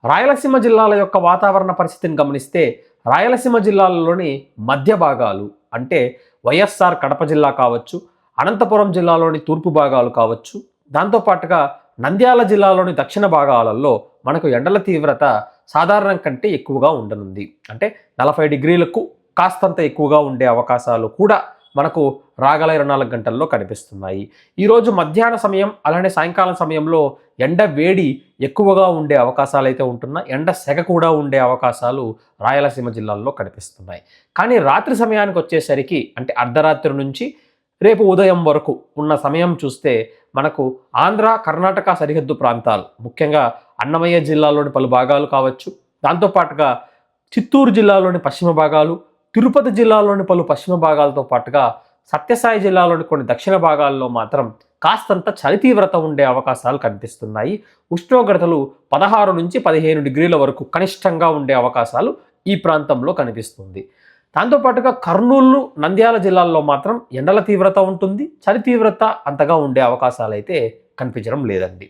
రాయలసీమ జిల్లాల యొక్క వాతావరణ పరిస్థితిని గమనిస్తే రాయలసీమ జిల్లాలలోని మధ్య భాగాలు అంటే వైఎస్ఆర్ కడప జిల్లా కావచ్చు, అనంతపురం జిల్లాలోని తూర్పు భాగాలు కావచ్చు, దాంతోపాటుగా నంద్యాల జిల్లాలోని దక్షిణ భాగాలలో మనకు ఎండల తీవ్రత సాధారణం కంటే ఎక్కువగా ఉండనుంది. అంటే 40 డిగ్రీలకు కాస్తంత ఎక్కువగా ఉండే అవకాశాలు కూడా మనకు రాగల 24 గంటల్లో కనిపిస్తున్నాయి. ఈరోజు మధ్యాహ్న సమయం అలానే సాయంకాలం సమయంలో ఎండ వేడి ఎక్కువగా ఉండే అవకాశాలు అయితే ఉంటున్నాయి. ఎండ సెగ కూడా ఉండే అవకాశాలు రాయలసీమ జిల్లాల్లో కనిపిస్తున్నాయి. కానీ రాత్రి సమయానికి వచ్చేసరికి అంటే అర్ధరాత్రి నుంచి రేపు ఉదయం వరకు ఉన్న సమయం చూస్తే మనకు ఆంధ్ర, కర్ణాటక సరిహద్దు ప్రాంతాలు ముఖ్యంగా అన్నమయ్య జిల్లాలోని పలు భాగాలు కావచ్చు, దాంతోపాటుగా చిత్తూరు జిల్లాలోని పశ్చిమ భాగాలు, తిరుపతి జిల్లాలోని పలు పశ్చిమ భాగాలతో పాటుగా సత్యసాయి జిల్లాలోని కొన్ని దక్షిణ భాగాల్లో మాత్రం కాస్తంత చలి తీవ్రత ఉండే అవకాశాలు కనిపిస్తున్నాయి. ఉష్ణోగ్రతలు 16 నుంచి 15 డిగ్రీల వరకు కనిష్టంగా ఉండే అవకాశాలు ఈ ప్రాంతంలో కనిపిస్తుంది. దాంతోపాటుగా కర్నూలు, నంద్యాల జిల్లాల్లో మాత్రం ఎండల తీవ్రత ఉంటుంది. చలి తీవ్రత అంతగా ఉండే అవకాశాలు అయితే కనిపించడం లేదండి.